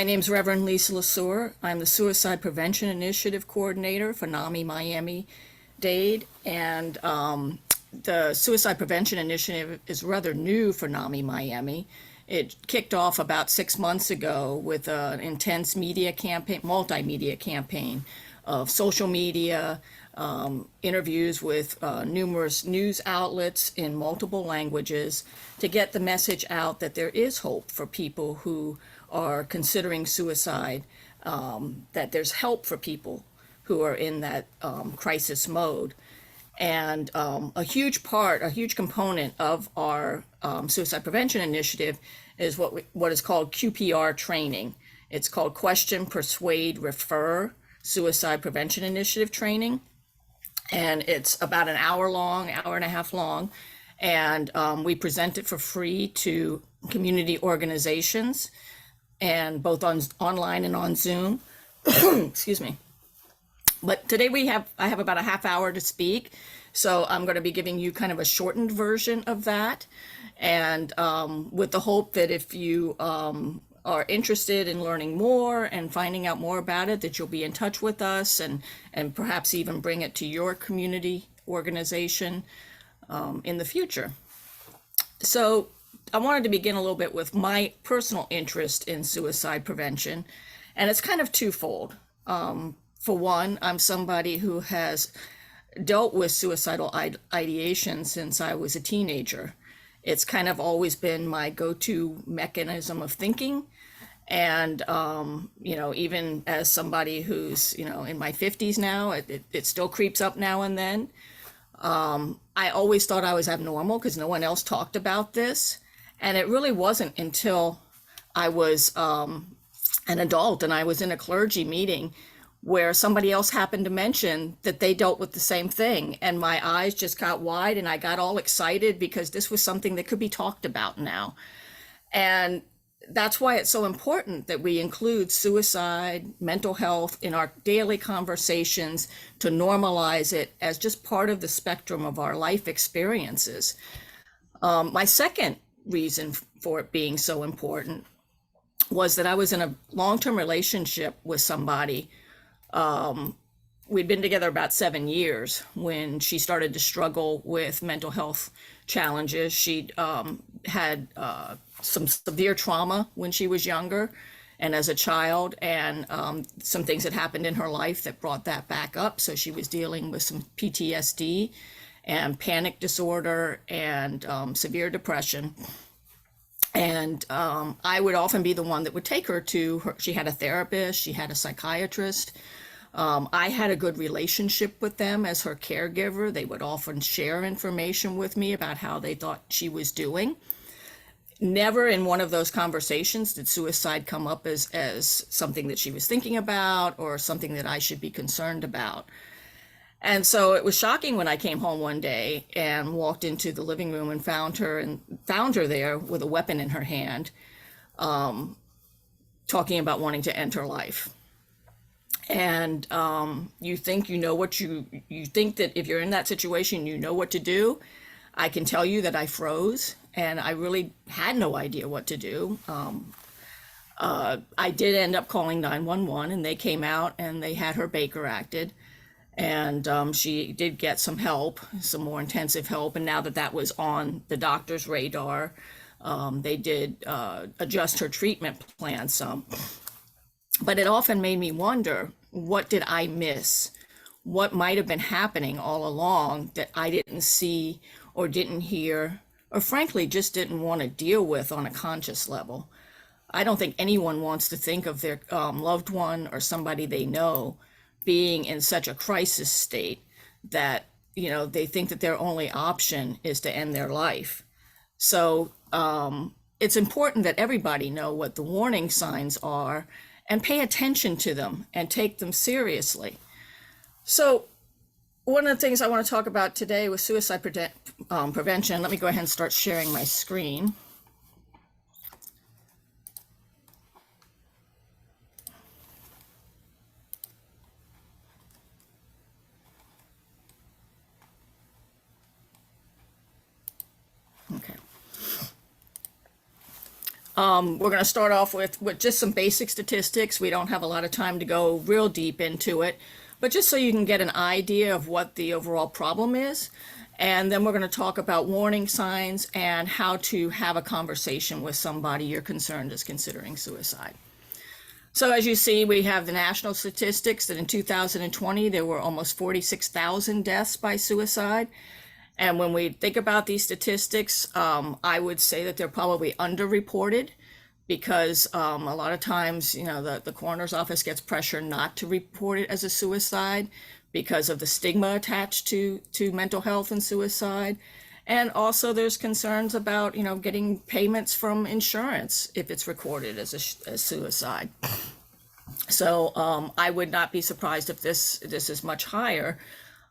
My name is Reverend Lisa LeSueur. I'm the Suicide Prevention Initiative Coordinator for NAMI Miami-Dade, and the Suicide Prevention Initiative is rather new for NAMI Miami. It kicked off about 6 months ago with an intense media campaign, multimedia campaign of social media, interviews with numerous news outlets in multiple languages to get the message out that there is hope for people who are considering suicide, that there's help for people who are in that crisis mode. And a huge component of our suicide prevention initiative is what is called Qpr Training. It's called Question, Persuade, Refer Suicide Prevention Initiative Training. And it's about an hour and a half long. And we present it for free to community organizations, and both online and on Zoom. Excuse me. But today I have about a half hour to speak, so I'm going to be giving you kind of a shortened version of that, and with the hope that if you are interested in learning more and finding out more about it, that you'll be in touch with us and perhaps even bring it to your community organization in the future. So I wanted to begin a little bit with my personal interest in suicide prevention, and it's kind of twofold. For one, I'm somebody who has dealt with suicidal ideation since I was a teenager. It's kind of always been my go-to mechanism of thinking. And, even as somebody who's, in my 50s now, it still creeps up now and then. I always thought I was abnormal because no one else talked about this. And it really wasn't until I was an adult and I was in a clergy meeting where somebody else happened to mention that they dealt with the same thing. And my eyes just got wide and I got all excited because this was something that could be talked about now. And that's why it's so important that we include suicide, mental health in our daily conversations, to normalize it as just part of the spectrum of our life experiences. My second reason for it being so important was that I was in a long-term relationship with somebody. We'd been together about 7 years when she started to struggle with mental health challenges. She'd had some severe trauma when she was younger and as a child, and some things that happened in her life that brought that back up. So she was dealing with some PTSD and panic disorder and severe depression. And I would often be the one that would take her to her. She had a therapist, she had a psychiatrist. I had a good relationship with them as her caregiver. They would often share information with me about how they thought she was doing. Never in one of those conversations did suicide come up as something that she was thinking about or something that I should be concerned about. And so it was shocking when I came home one day and walked into the living room and found her there with a weapon in her hand, talking about wanting to end her life. And you think you know what you think that if you're in that situation, you know what to do. I can tell you that I froze and I really had no idea what to do. I did end up calling 911 and they came out and they had her Baker acted. And she did get some help, some more intensive help. And now that that was on the doctor's radar, they did adjust her treatment plan some. But it often made me wonder, what did I miss? What might have been happening all along that I didn't see or didn't hear, or frankly, just didn't want to deal with on a conscious level? I don't think anyone wants to think of their loved one or somebody they know being in such a crisis state that, they think that their only option is to end their life. So it's important that everybody know what the warning signs are and pay attention to them and take them seriously. So one of the things I want to talk about today with suicide prevention, let me go ahead and start sharing my screen. Okay. We're going to start off with just some basic statistics. We don't have a lot of time to go real deep into it, but just so you can get an idea of what the overall problem is. And then we're going to talk about warning signs and how to have a conversation with somebody you're concerned is considering suicide. So as you see, we have the national statistics that in 2020, there were almost 46,000 deaths by suicide. And when we think about these statistics, I would say that they're probably underreported because a lot of times, the coroner's office gets pressure not to report it as a suicide because of the stigma attached to mental health and suicide. And also there's concerns about, getting payments from insurance if it's recorded as a suicide. So I would not be surprised if this is much higher.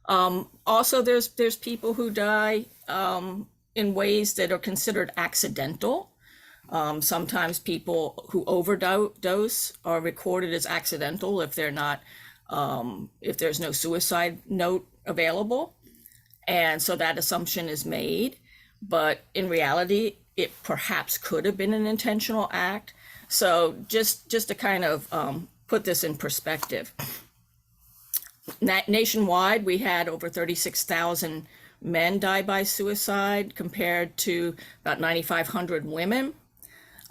Also, there's people who die in ways that are considered accidental. Sometimes people who overdose are recorded as accidental if they're not, if there's no suicide note available. And so that assumption is made, but in reality, it perhaps could have been an intentional act. So just to kind of put this in perspective. Nationwide, we had over 36,000 men die by suicide compared to about 9,500 women.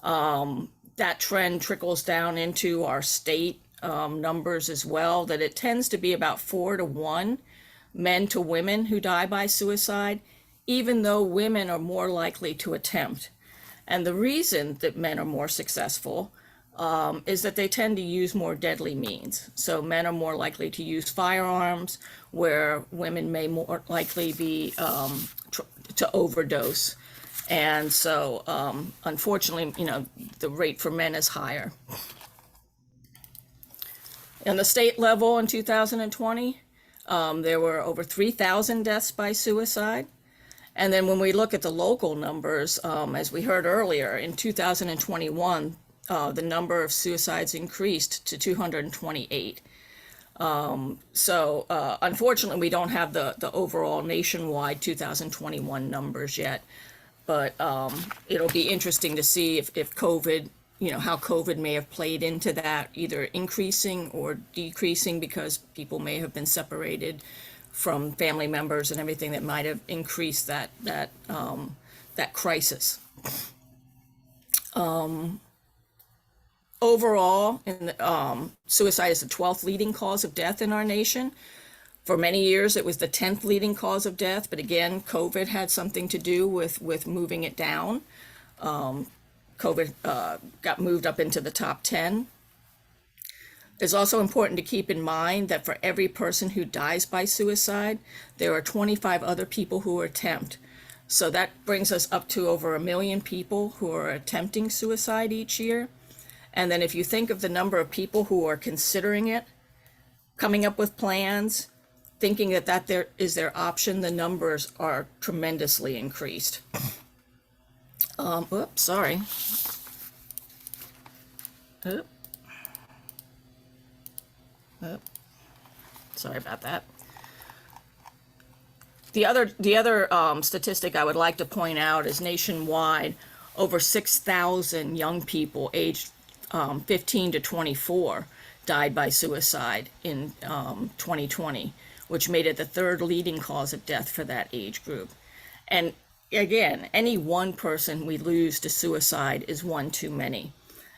That trend trickles down into our state numbers as well, that it tends to be about 4 to 1 men to women who die by suicide, even though women are more likely to attempt. And the reason that men are more successful is that they tend to use more deadly means. So men are more likely to use firearms, where women may more likely be to overdose. And so, unfortunately, the rate for men is higher. On the state level in 2020, there were over 3,000 deaths by suicide. And then when we look at the local numbers, as we heard earlier, in 2021, the number of suicides increased to 228. So unfortunately, we don't have the overall nationwide 2021 numbers yet, but it'll be interesting to see if COVID, how COVID may have played into that, either increasing or decreasing because people may have been separated from family members and everything that might have increased that crisis. Overall, suicide is the 12th leading cause of death in our nation. For many years, it was the 10th leading cause of death, but again, COVID had something to do with moving it down. COVID got moved up into the top 10. It's also important to keep in mind that for every person who dies by suicide, there are 25 other people who attempt. So that brings us up to over 1 million people who are attempting suicide each year. And then if you think of the number of people who are considering it, coming up with plans, thinking that there is their option, the numbers are tremendously increased. Oops, sorry. Sorry about that. The other statistic I would like to point out is nationwide, over 6,000 young people aged 15 to 24 died by suicide in 2020, which made it the 3rd leading cause of death for that age group. And again, any one person we lose to suicide is one too many.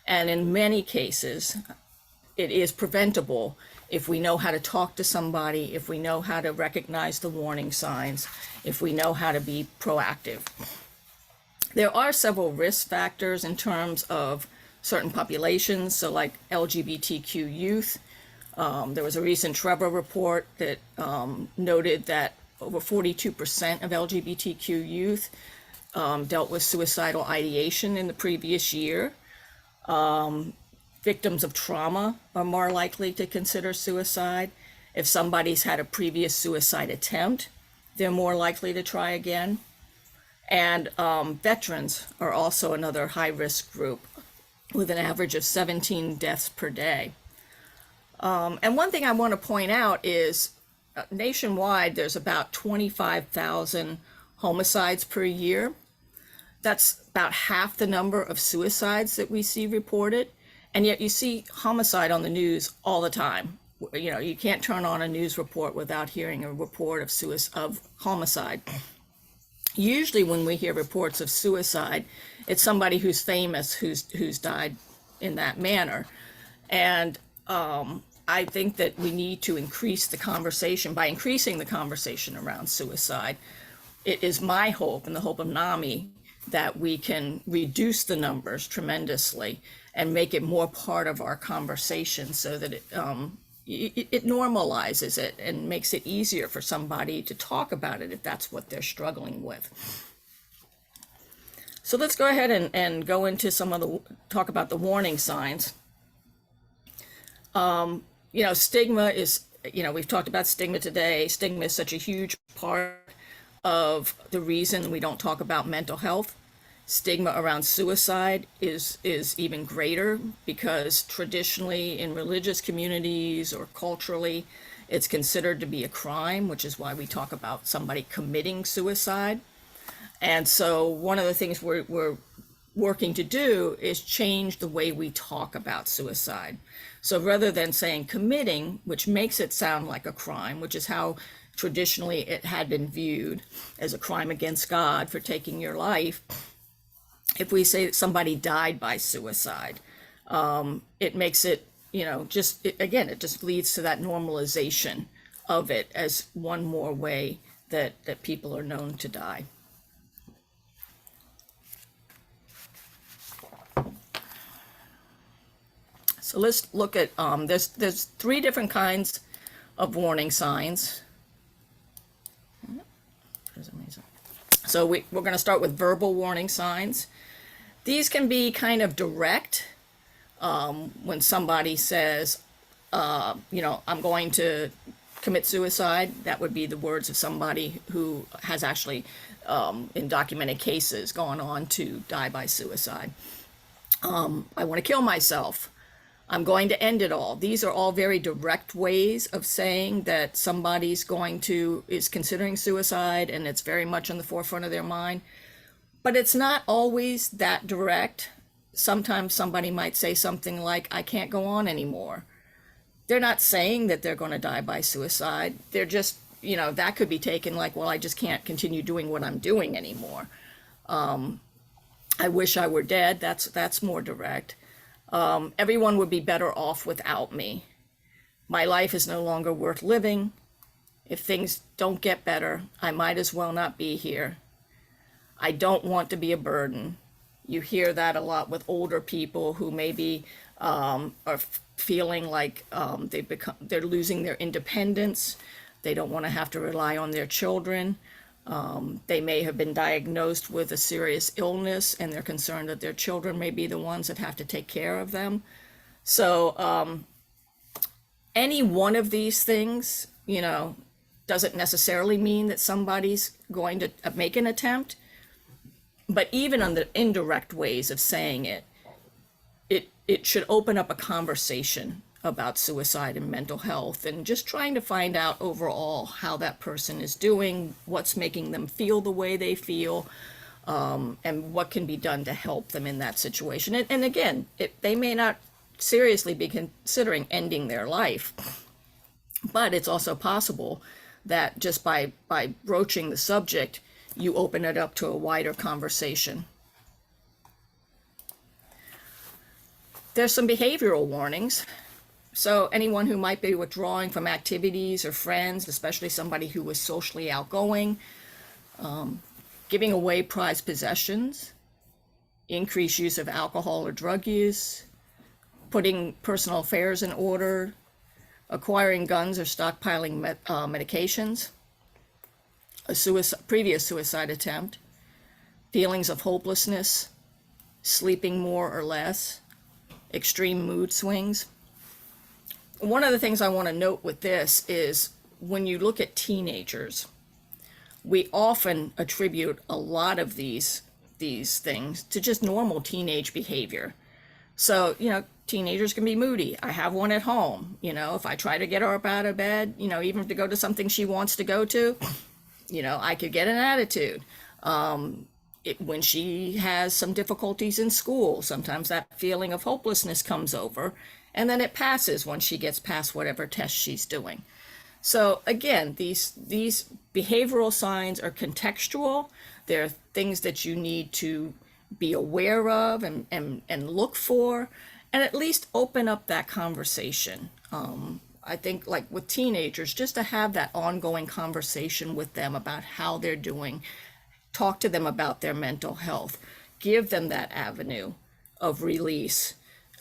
And in many cases, it is preventable if we know how to talk to somebody, if we know how to recognize the warning signs, if we know how to be proactive. There are several risk factors in terms of certain populations, so like LGBTQ youth. There was a recent Trevor report that noted that over 42% of LGBTQ youth dealt with suicidal ideation in the previous year. Victims of trauma are more likely to consider suicide. If somebody's had a previous suicide attempt, they're more likely to try again. And veterans are also another high-risk group with an average of 17 deaths per day. And one thing I want to point out is nationwide, there's about 25,000 homicides per year. That's about half the number of suicides that we see reported. And yet you see homicide on the news all the time. You know, you can't turn on a news report without hearing a report of homicide. Usually when we hear reports of suicide, it's somebody who's famous who's died in that manner. And I think that we need to increase the conversation. By increasing the conversation around suicide, it is my hope and the hope of NAMI that we can reduce the numbers tremendously and make it more part of our conversation, so that it normalizes it and makes it easier for somebody to talk about it if that's what they're struggling with. So let's go ahead and go into talk about the warning signs. You know, stigma is, you know, we've talked about stigma today. Stigma is such a huge part of the reason we don't talk about mental health. Stigma around suicide is even greater, because traditionally in religious communities or culturally, it's considered to be a crime, which is why we talk about somebody committing suicide. And so one of the things we're working to do is change the way we talk about suicide. So rather than saying committing, which makes it sound like a crime, which is how traditionally it had been viewed, as a crime against God for taking your life, if we say that somebody died by suicide, it makes it, you know, it just leads to that normalization of it as one more way that people are known to die. So let's look at, there's 3 different kinds of warning signs. So we're going to start with verbal warning signs. These can be kind of direct. When somebody says, you know, I'm going to commit suicide, that would be the words of somebody who has actually, in documented cases, gone on to die by suicide. I want to kill myself. I'm going to end it all. These are all very direct ways of saying that somebody's is considering suicide, and it's very much on the forefront of their mind. But it's not always that direct. Sometimes somebody might say something like, I can't go on anymore. They're not saying that they're going to die by suicide. They're just, you know, that could be taken like, well, I just can't continue doing what I'm doing anymore. I wish I were dead. That's more direct. Everyone would be better off without me. My life is no longer worth living. If things don't get better, I might as well not be here. I don't want to be a burden. You hear that a lot with older people who maybe are feeling like they're losing their independence. They don't want to have to rely on their children. They may have been diagnosed with a serious illness, and they're concerned that their children may be the ones that have to take care of them. So any one of these things, you know, doesn't necessarily mean that somebody's going to make an attempt. But even on the indirect ways of saying it, it should open up a conversation about suicide and mental health, and just trying to find out overall how that person is doing, what's making them feel the way they feel, and what can be done to help them in that situation. And again, they may not seriously be considering ending their life, but it's also possible that just by broaching the subject, you open it up to a wider conversation. There's some behavioral warnings. So anyone who might be withdrawing from activities or friends, especially somebody who was socially outgoing, giving away prized possessions, increased use of alcohol or drug use, putting personal affairs in order, acquiring guns or stockpiling medications, a previous suicide attempt, feelings of hopelessness, sleeping more or less, extreme mood swings. One of the things I want to note with this is when you look at teenagers, we often attribute a lot of these things to just normal teenage behavior. So, you know, teenagers can be moody. I have one at home. You know, if I try to get her up out of bed, you know, even to go to something she wants to go to, you know, I could get an attitude. when she has some difficulties in school, sometimes that feeling of hopelessness comes over, and then it passes once she gets past whatever test she's doing. So again, these behavioral signs are contextual. They're things that you need to be aware of and look for, and at least open up that conversation. I think, like with teenagers, just to have that ongoing conversation with them about how they're doing, talk to them about their mental health, give them that avenue of release,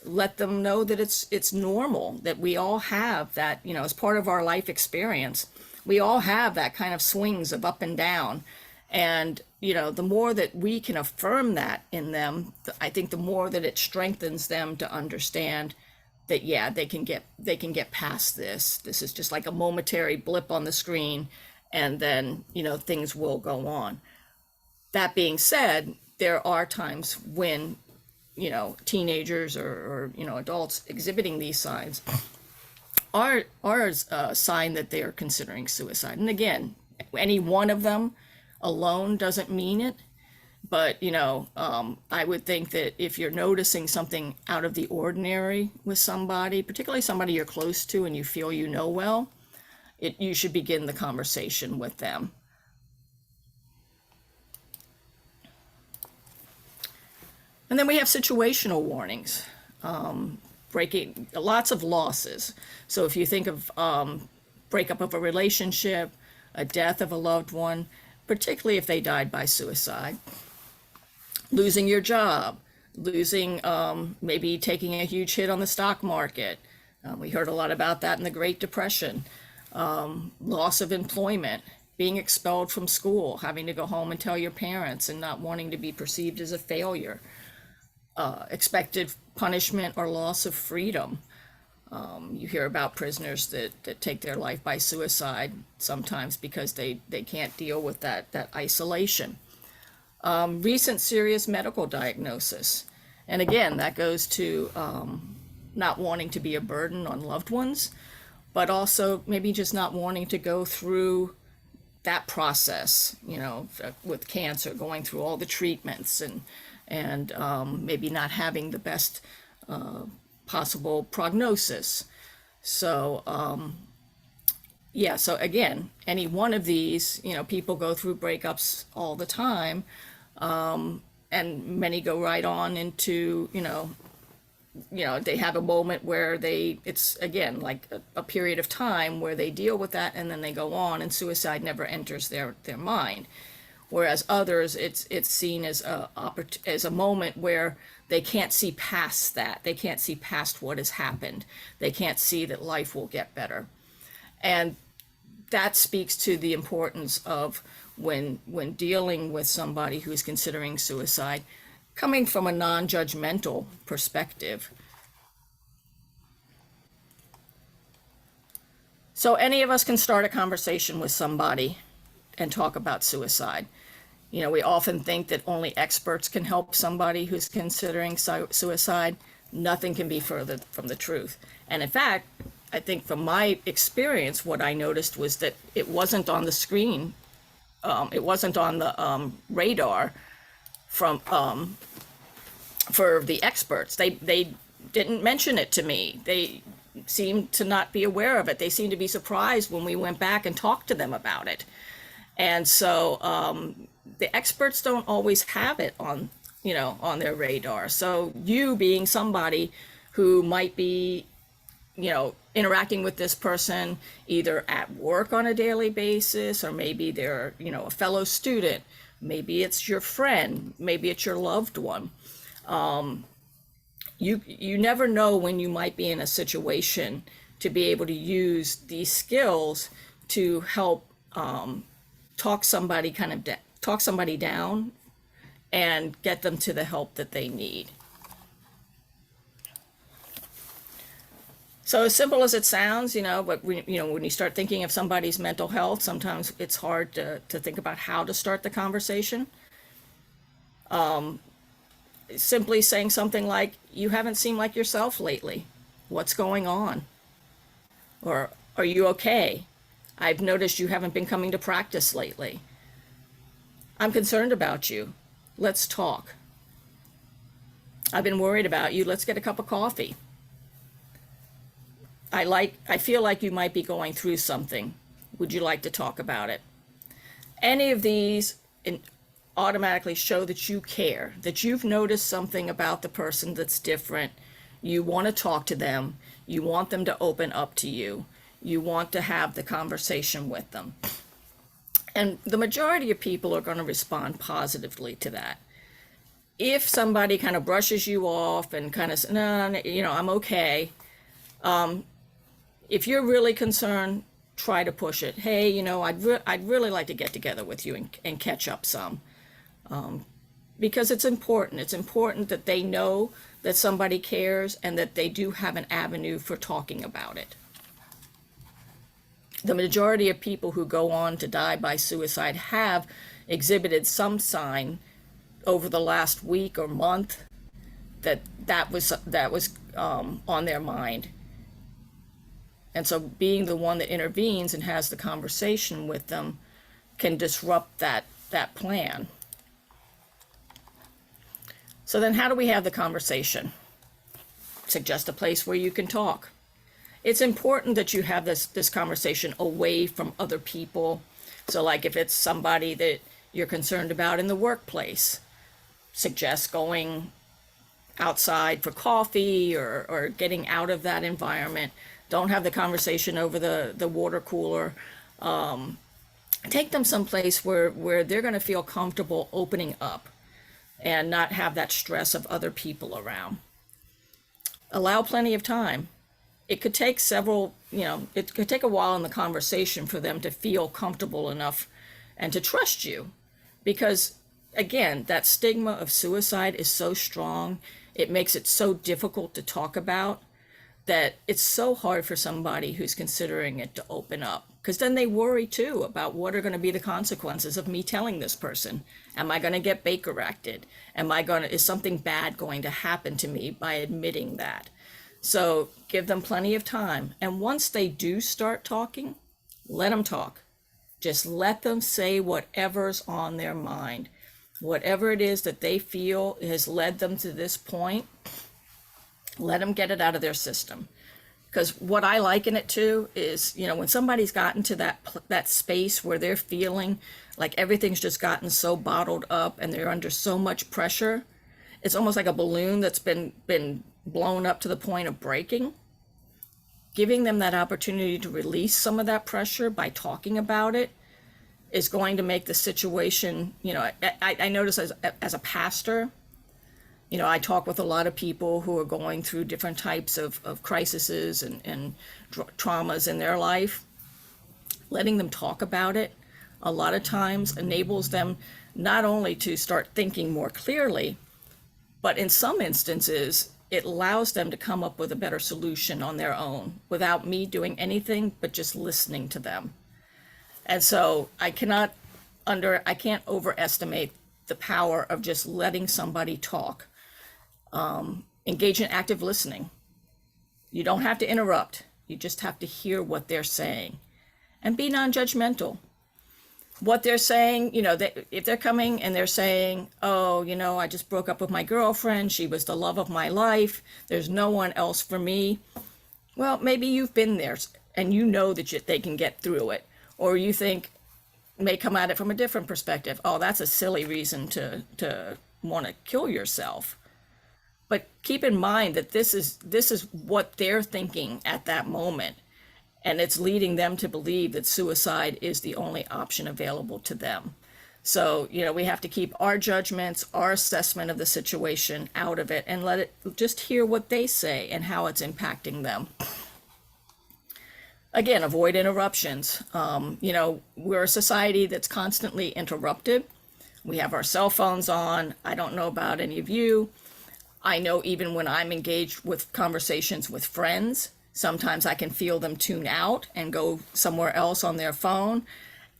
let them know that it's normal, that we all have that, as part of our life experience. We all have that kind of swings of up and down. And, the more that we can affirm that in them, I think the more that it strengthens them to understand that, yeah, they can get past this. This is just like a momentary blip on the screen, and then, things will go on. That being said, there are times when, teenagers or adults exhibiting these signs are a sign that they are considering suicide. And again, any one of them alone doesn't mean it. But, I would think that if you're noticing something out of the ordinary with somebody, particularly somebody you're close to and you feel well, you should begin the conversation with them. And then we have situational warnings, breaking lots of losses. So if you think of breakup of a relationship, a death of a loved one, particularly if they died by suicide, losing your job, losing, maybe taking a huge hit on the stock market. We heard a lot about that in the Great Depression. Loss of employment, being expelled from school, having to go home and tell your parents and not wanting to be perceived as a failure. Expected punishment or loss of freedom. You hear about prisoners that take their life by suicide, sometimes because they can't deal with that isolation. Recent serious medical diagnosis. And again, that goes to not wanting to be a burden on loved ones, but also maybe just not wanting to go through that process, with cancer, going through all the treatments and maybe not having the best possible prognosis. So, so again, any one of these, people go through breakups all the time, and many go right on into, they have a moment where it's again like a period of time where they deal with that, and then they go on, and suicide never enters their mind. Whereas others, it's seen as a moment where they can't see past that. They can't see past what has happened. They can't see that life will get better. And that speaks to the importance of when dealing with somebody who's considering suicide, coming from a non-judgmental perspective. So any of us can start a conversation with somebody and talk about suicide. We often think that only experts can help somebody who's considering suicide. Nothing can be further from the truth. And in fact, I think from my experience, what I noticed was that it wasn't on the screen. It wasn't on the radar for the experts. They didn't mention it to me. They seemed to not be aware of it. They seemed to be surprised when we went back and talked to them about it. And so the experts don't always have it on their radar. So you being somebody who might be, interacting with this person either at work on a daily basis, or maybe they're, a fellow student, maybe it's your friend, maybe it's your loved one. You never know when you might be in a situation to be able to use these skills to help talk somebody down and get them to the help that they need. So as simple as it sounds, but when you start thinking of somebody's mental health, sometimes it's hard to think about how to start the conversation. Simply saying something like, "You haven't seemed like yourself lately. What's going on?" Or, "Are you okay? I've noticed you haven't been coming to practice lately. I'm concerned about you. Let's talk. I've been worried about you. Let's get a cup of coffee. I feel like you might be going through something. Would you like to talk about it? Any of these automatically show that you care, that you've noticed something about the person that's different. You want to talk to them. You want them to open up to you. You want to have the conversation with them. And the majority of people are going to respond positively to that. If somebody kind of brushes you off and kind of says, no, I'm okay. If you're really concerned, try to push it. Hey, I'd really like to get together with you and catch up some. Because it's important. It's important that they know that somebody cares and that they do have an avenue for talking about it. The majority of people who go on to die by suicide have exhibited some sign over the last week or month that was on their mind. And so being the one that intervenes and has the conversation with them can disrupt that plan. So then how do we have the conversation? Suggest a place where you can talk. It's important that you have this conversation away from other people. So like if it's somebody that you're concerned about in the workplace, suggest going outside for coffee or getting out of that environment. Don't have the conversation over the water cooler. Take them someplace where they're going to feel comfortable opening up and not have that stress of other people around. Allow plenty of time. It could take it could take a while in the conversation for them to feel comfortable enough and to trust you. Because again, that stigma of suicide is so strong. It makes it so difficult to talk about that it's so hard for somebody who's considering it to open up. Because then they worry too about what are going to be the consequences of me telling this person. Am I going to get Baker acted? Is something bad going to happen to me by admitting that? So give them plenty of time. And once they do start talking, let them talk. Just let them say whatever's on their mind. Whatever it is that they feel has led them to this point, let them get it out of their system. Because what I liken it to is, when somebody's gotten to that space where they're feeling like everything's just gotten so bottled up and they're under so much pressure, it's almost like a balloon that's been blown up to the point of breaking. Giving them that opportunity to release some of that pressure by talking about it is going to make the situation, I notice as a pastor, I talk with a lot of people who are going through different types of crises and traumas in their life. Letting them talk about it a lot of times enables them not only to start thinking more clearly, but in some instances, it allows them to come up with a better solution on their own without me doing anything but just listening to them. And so I can't overestimate the power of just letting somebody talk. Engage in active listening. You don't have to interrupt. You just have to hear what they're saying. And be non-judgmental. What they're saying, if they're coming and they're saying, oh, I just broke up with my girlfriend. She was the love of my life. There's no one else for me. Well, maybe you've been there and you know that they can get through it. Or you may come at it from a different perspective. Oh, that's a silly reason to want to kill yourself. But keep in mind that this is what they're thinking at that moment. And it's leading them to believe that suicide is the only option available to them. So, we have to keep our judgments, our assessment of the situation out of it and let it just hear what they say and how it's impacting them. Again, avoid interruptions. We're a society that's constantly interrupted. We have our cell phones on. I don't know about any of you. I know even when I'm engaged with conversations with friends, sometimes I can feel them tune out and go somewhere else on their phone.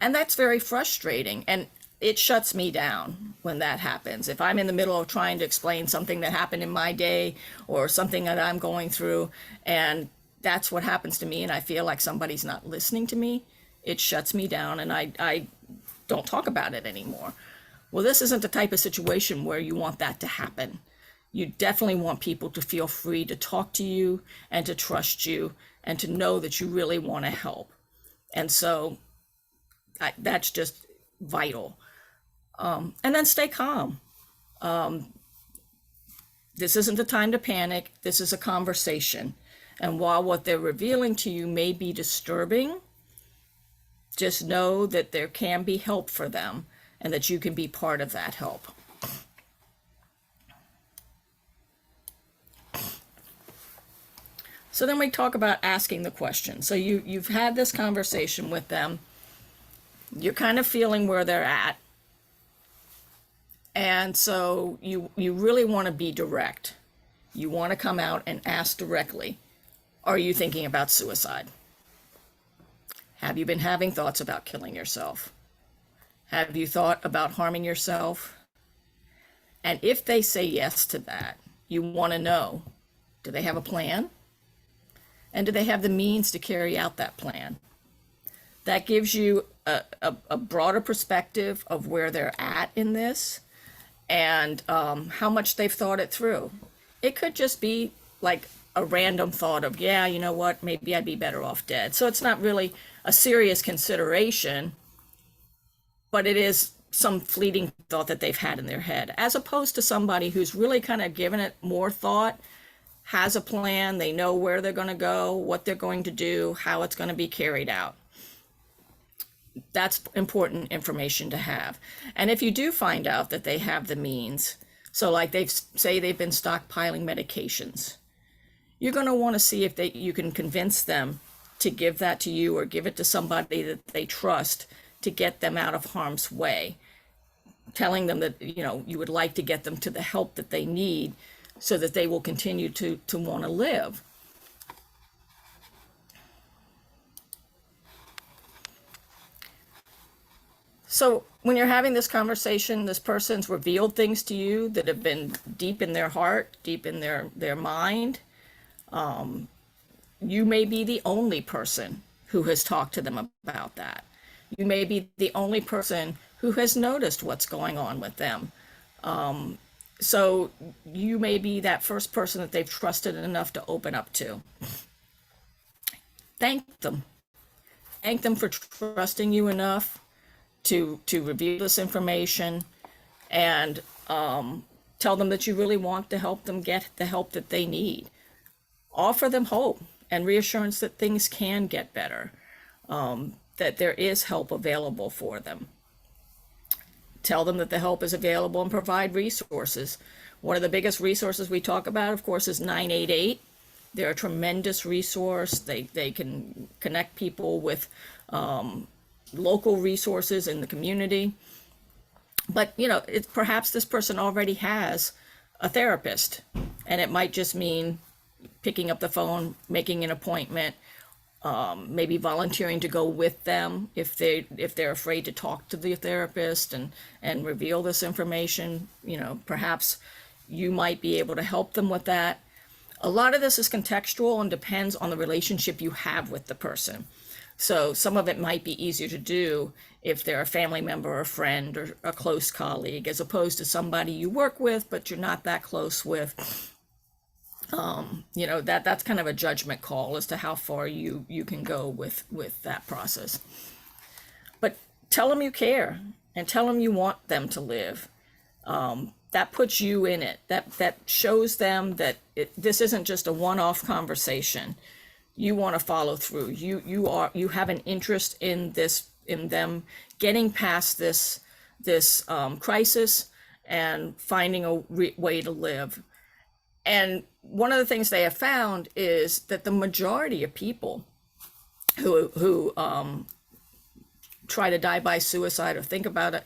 And that's very frustrating. And it shuts me down when that happens. If I'm in the middle of trying to explain something that happened in my day or something that I'm going through, and that's what happens to me, and I feel like somebody's not listening to me, it shuts me down and I don't talk about it anymore. Well, this isn't the type of situation where you want that to happen. You definitely want people to feel free to talk to you and to trust you and to know that you really want to help. And so that's just vital. And then stay calm. This isn't the time to panic. This is a conversation. And while what they're revealing to you may be disturbing, just know that there can be help for them and that you can be part of that help. So then we talk about asking the question. So you've had this conversation with them. You're kind of feeling where they're at. And so you really want to be direct. You want to come out and ask directly, are you thinking about suicide? Have you been having thoughts about killing yourself? Have you thought about harming yourself? And if they say yes to that, you want to know, do they have a plan? And do they have the means to carry out that plan? That gives you a broader perspective of where they're at in this and how much they've thought it through. It could just be like a random thought of, yeah, you know what, maybe I'd be better off dead. So it's not really a serious consideration, but it is some fleeting thought that they've had in their head, as opposed to somebody who's really kind of given it more thought, has a plan, they know where they're going to go, what they're going to do, how it's going to be carried out. That's important information to have. And if you do find out that they have the means, so like say they've been stockpiling medications, you're going to want to see if you can convince them to give that to you or give it to somebody that they trust to get them out of harm's way, telling them that, you know, you would like to get them to the help that they need so that they will continue to want to live. So when you're having this conversation, this person's revealed things to you that have been deep in their heart, deep in their mind. You may be the only person who has talked to them about that. You may be the only person who has noticed what's going on with them. So you may be that first person that they've trusted enough to open up to. Thank them. Thank them for trusting you enough to reveal this information, and tell them that you really want to help them get the help that they need. Offer them hope and reassurance that things can get better, that there is help available for them. Tell them that the help is available and provide resources. One of the biggest resources we talk about, of course, is 988. They're a tremendous resource. They can connect people with local resources in the community. But, you know, perhaps this person already has a therapist, and it might just mean picking up the phone, making an appointment, maybe volunteering to go with them if they're afraid to talk to the therapist and reveal this information. You know, perhaps you might be able to help them with that. A lot of this is contextual and depends on the relationship you have with the person. So some of it might be easier to do if they're a family member or a friend or a close colleague, as opposed to somebody you work with but you're not that close with. You know, that's kind of a judgment call as to how far you can go with that process. But tell them you care and tell them you want them to live. That puts you in it. That shows them that this isn't just a one-off conversation. You want to follow through. You have an interest in them getting past this crisis and finding a way to live. And one of the things they have found is that the majority of people who try to die by suicide or think about it,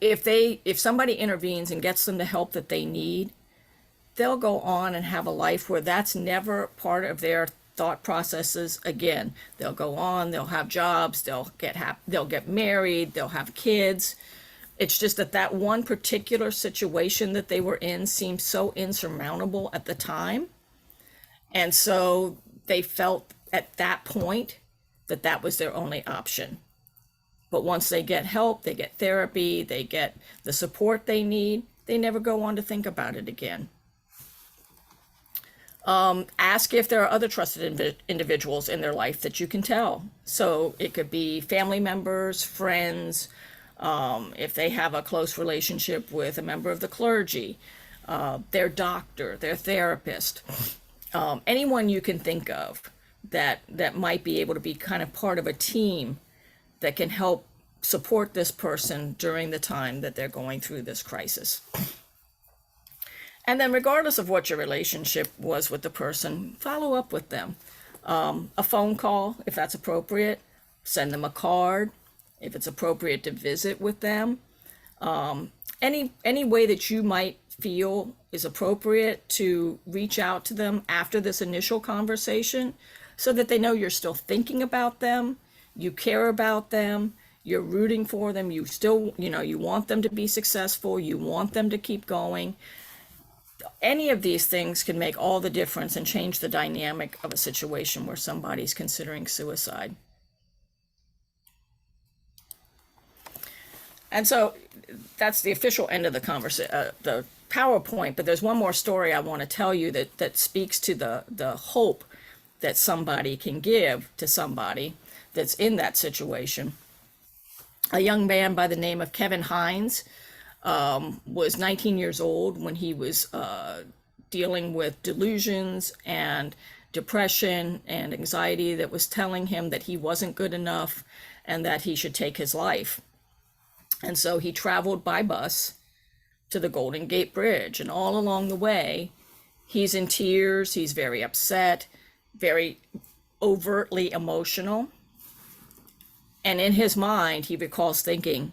if somebody intervenes and gets them the help that they need, they'll go on and have a life where that's never part of their thought processes again. They'll go on, they'll have jobs, they'll get married, they'll have kids. It's just that one particular situation that they were in seemed so insurmountable at the time. And so they felt at that point that was their only option. But once they get help, they get therapy, they get the support they need, they never go on to think about it again. Ask if there are other trusted individuals in their life that you can tell. So it could be family members, friends, if they have a close relationship with a member of the clergy, their doctor, their therapist, anyone you can think of that might be able to be kind of part of a team that can help support this person during the time that they're going through this crisis. And then regardless of what your relationship was with the person, follow up with them. A phone call, if that's appropriate, send them a card, if it's appropriate to visit with them. Any way that you might feel is appropriate to reach out to them after this initial conversation so that they know you're still thinking about them, you care about them, you're rooting for them, you still, you want them to be successful, you want them to keep going. Any of these things can make all the difference and change the dynamic of a situation where somebody's considering suicide. And so that's the official end of the the PowerPoint, but there's one more story I want to tell you that speaks to the hope that somebody can give to somebody that's in that situation. A young man by the name of Kevin Hines was 19 years old when he was dealing with delusions and depression and anxiety that was telling him that he wasn't good enough and that he should take his life. And so he traveled by bus to the Golden Gate Bridge, and all along the way, he's in tears, he's very upset, very overtly emotional. And in his mind, he recalls thinking,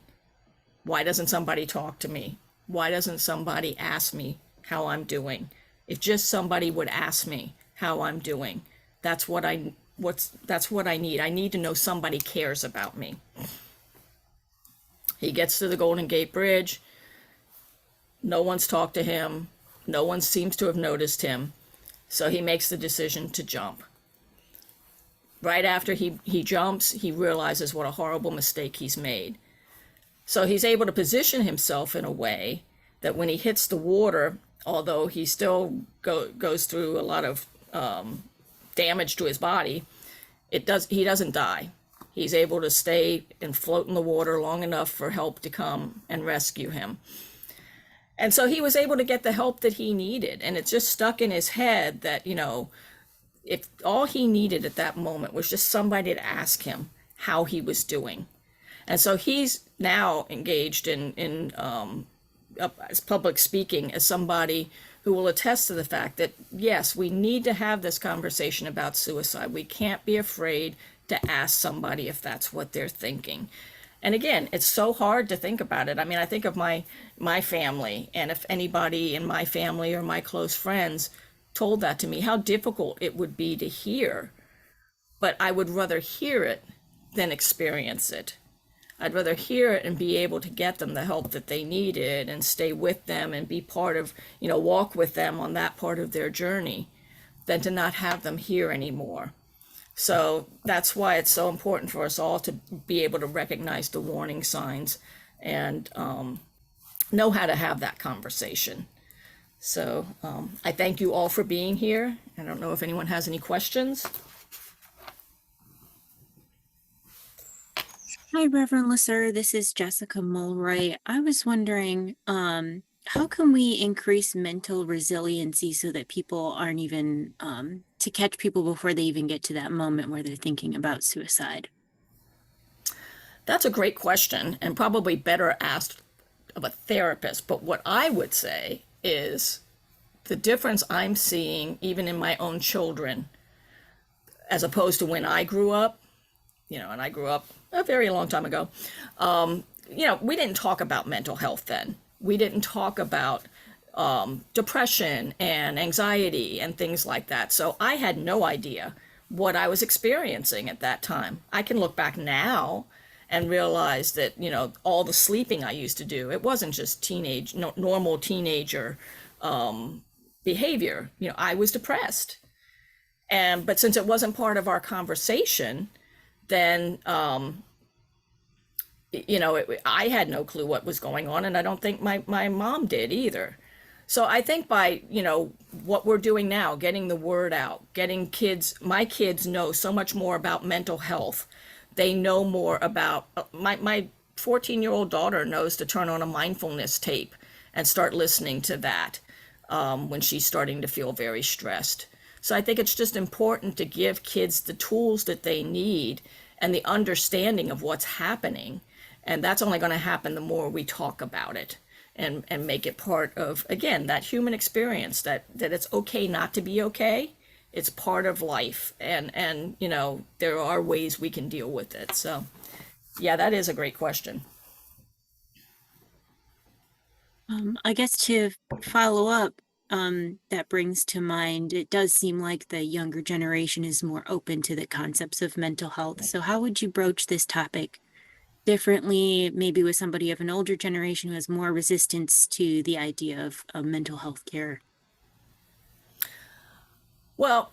why doesn't somebody talk to me? Why doesn't somebody ask me how I'm doing? If just somebody would ask me how I'm doing, that's what I need. I need to know somebody cares about me. He gets to the Golden Gate Bridge. No one's talked to him. No one seems to have noticed him. So he makes the decision to jump. Right after he jumps, he realizes what a horrible mistake he's made. So he's able to position himself in a way that when he hits the water, although he still goes through a lot of damage to his body, he doesn't die. He's able to stay and float in the water long enough for help to come and rescue him. And so he was able to get the help that he needed. And it just stuck in his head that, if all he needed at that moment was just somebody to ask him how he was doing. And so he's now engaged in public speaking as somebody who will attest to the fact that, yes, we need to have this conversation about suicide. We can't be afraid to ask somebody if that's what they're thinking. And again, it's so hard to think about it. I mean, I think of my family, and if anybody in my family or my close friends told that to me, how difficult it would be to hear. But I would rather hear it than experience it. I'd rather hear it and be able to get them the help that they needed and stay with them and be part of, walk with them on that part of their journey than to not have them here anymore. So that's why it's so important for us all to be able to recognize the warning signs and know how to have that conversation. So I thank you all for being here. I don't know if anyone has any questions. Hi, Reverend LeSueur. This is Jessica Mulroy. I was wondering, how can we increase mental resiliency so that people aren't even, to catch people before they even get to that moment where they're thinking about suicide? That's a great question and probably better asked of a therapist. But what I would say is the difference I'm seeing even in my own children, as opposed to when I grew up, and I grew up a very long time ago, we didn't talk about mental health then. We didn't talk about depression and anxiety and things like that. So I had no idea what I was experiencing at that time. I can look back now and realize that, all the sleeping I used to do, it wasn't just normal teenager behavior. I was depressed. But since it wasn't part of our conversation, then I had no clue what was going on, and I don't think my mom did either. So I think by, what we're doing now, getting the word out, getting my kids know so much more about mental health. They know more about, my 14-year-old daughter knows to turn on a mindfulness tape and start listening to that when she's starting to feel very stressed. So I think it's just important to give kids the tools that they need and the understanding of what's happening. And that's only going to happen the more we talk about it and make it part of, again, that human experience, that it's okay not to be okay. It's part of life. And there are ways we can deal with it. So, yeah, that is a great question. I guess to follow up, that brings to mind, it does seem like the younger generation is more open to the concepts of mental health. So how would you broach this topic differently, maybe with somebody of an older generation who has more resistance to the idea of mental health care? Well,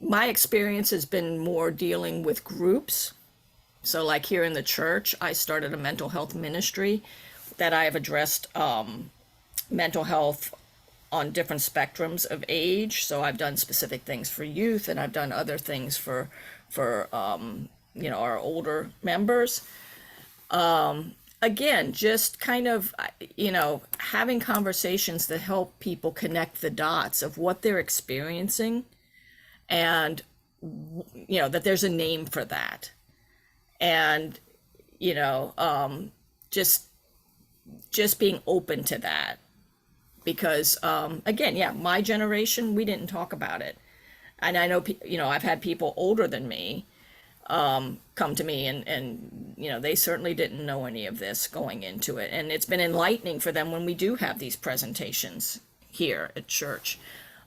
my experience has been more dealing with groups. So, like here in the church, I started a mental health ministry that I have addressed mental health on different spectrums of age. So I've done specific things for youth, and I've done other things for our older members. Again, just kind of having conversations that help people connect the dots of what they're experiencing, and that there's a name for that, and just being open to that, because again, yeah, my generation, we didn't talk about it. And I know I've had people older than me come to me, and they certainly didn't know any of this going into it, and it's been enlightening for them when we do have these presentations here at church.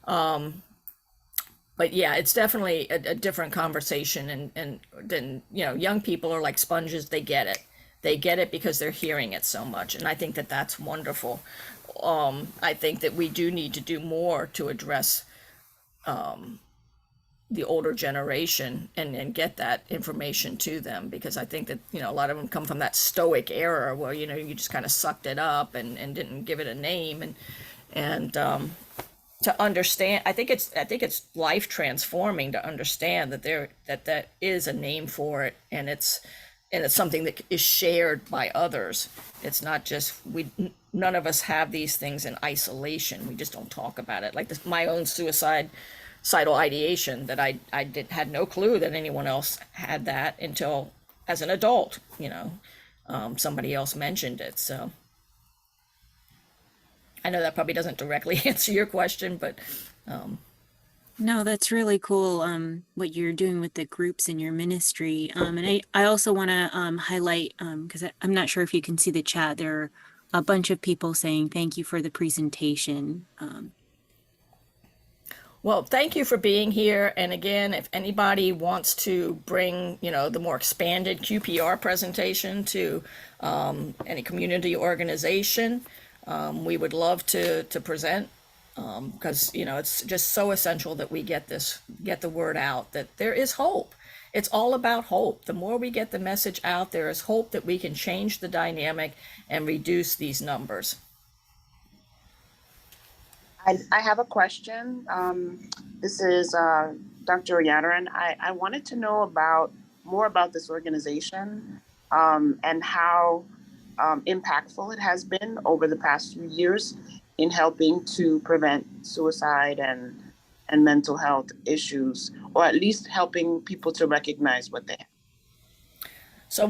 But yeah, it's definitely a different conversation, and then young people are like sponges. They get it because they're hearing it so much, and I think that that's wonderful. I think that we do need to do more to address the older generation and get that information to them, because I think that a lot of them come from that stoic era where you just kind of sucked it up and didn't give it a name, and to understand, I think it's life transforming to understand that that is a name for it, and it's something that is shared by others. It's not just none of us have these things in isolation. We just don't talk about it. Like my own suicidal ideation, that I had no clue that anyone else had that until as an adult, somebody else mentioned it. So I know that probably doesn't directly answer your question, but No, that's really cool, what you're doing with the groups in your ministry. And I also want to highlight, because I'm not sure if you can see the chat, there are a bunch of people saying thank you for the presentation. well, thank you for being here. And again, if anybody wants to bring, the more expanded QPR presentation to any community organization, we would love to present, because it's just so essential that we get the word out that there is hope. It's all about hope. The more we get the message out, there is hope that we can change the dynamic and reduce these numbers. I have a question. This is Dr. Yadaran. I wanted to know more about this organization and how impactful it has been over the past few years in helping to prevent suicide and mental health issues, or at least helping people to recognize what they have. So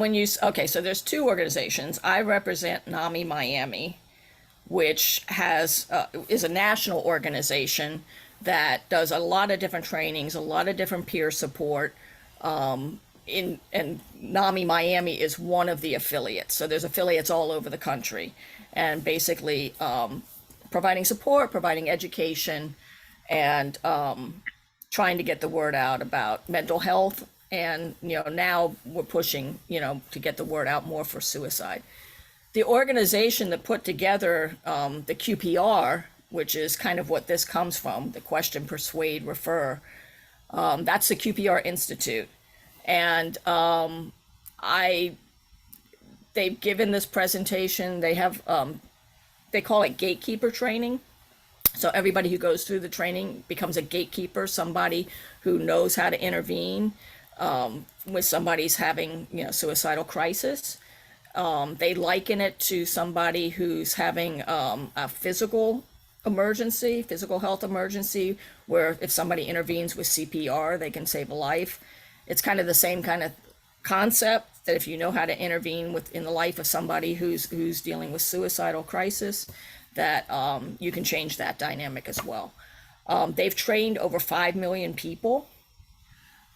so there's two organizations. I represent NAMI Miami, which is a national organization that does a lot of different trainings, a lot of different peer support. And NAMI Miami is one of the affiliates. So there's affiliates all over the country, and basically providing support, providing education, and trying to get the word out about mental health. And now we're pushing to get the word out more for suicide. The organization that put together the QPR, which is kind of what this comes from, the question, persuade, refer, that's the QPR Institute. And they've given this presentation. They have, they call it gatekeeper training. So everybody who goes through the training becomes a gatekeeper, somebody who knows how to intervene with somebody's having, suicidal crisis. They liken it to somebody who's having a physical health emergency, where if somebody intervenes with CPR, they can save a life. It's kind of the same kind of concept, that if you know how to intervene in the life of somebody who's dealing with suicidal crisis, that you can change that dynamic as well. They've trained over 5 million people.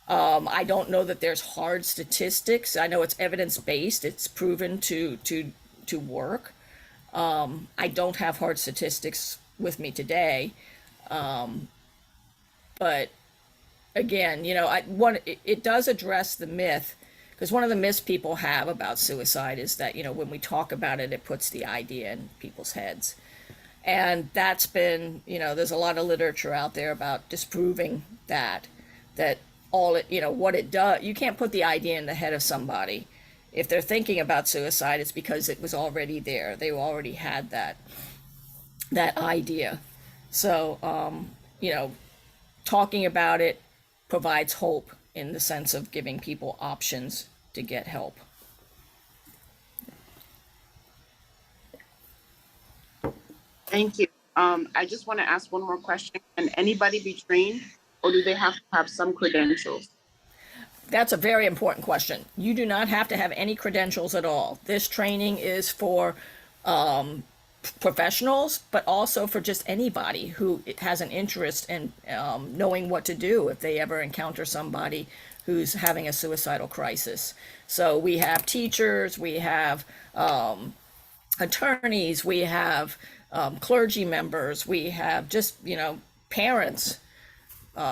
I don't know that there's hard statistics. I know it's evidence-based. It's proven to work. I don't have hard statistics with me today. But again, it does address the myth, because one of the myths people have about suicide is that, when we talk about it, it puts the idea in people's heads. And that's been, there's a lot of literature out there about disproving that all it, what it does, you can't put the idea in the head of somebody. If they're thinking about suicide, it's because it was already there. They already had that idea. So, talking about it provides hope in the sense of giving people options to get help. Thank you. I just want to ask one more question. Can anybody be trained, or do they have to have some credentials? That's a very important question. You do not have to have any credentials at all. This training is for professionals, but also for just anybody who has an interest in knowing what to do if they ever encounter somebody who's having a suicidal crisis. So we have teachers, we have attorneys, we have clergy members, we have just, parents.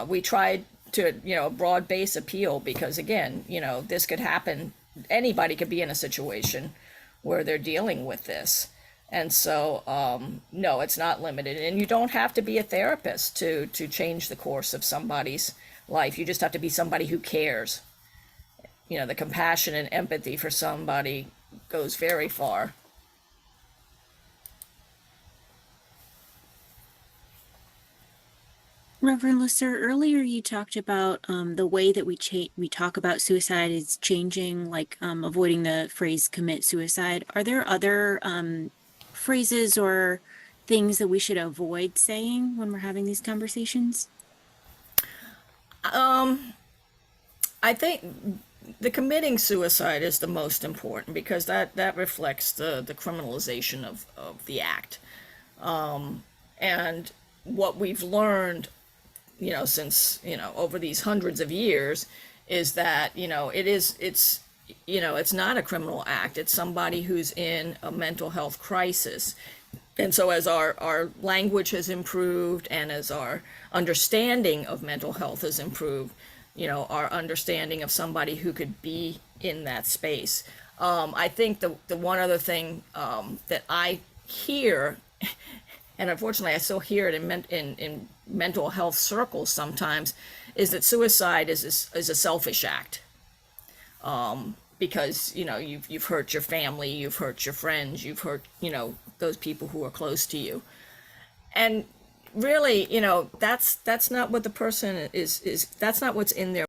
We tried to, broad-base appeal, because again, this could happen. Anybody could be in a situation where they're dealing with this. And so, no, it's not limited. And you don't have to be a therapist to change the course of somebody's life. You just have to be somebody who cares. The compassion and empathy for somebody goes very far. Reverend LeSueur, earlier you talked about the way that we talk about suicide is changing, like avoiding the phrase "commit suicide." Are there other phrases or things that we should avoid saying when we're having these conversations? I think the committing suicide is the most important, because that reflects the criminalization of the act. And what we've learned, since, over these hundreds of years, is that, it's not a criminal act. It's somebody who's in a mental health crisis. And so as our language has improved, and as our understanding of mental health has improved, our understanding of somebody who could be in that space. I think the one other thing that I hear, and unfortunately I still hear it in mental health circles sometimes, is that suicide is a selfish act. Because you've hurt your family, you've hurt your friends, you've hurt those people who are close to you, and really that's not what the person is. That's not what's in their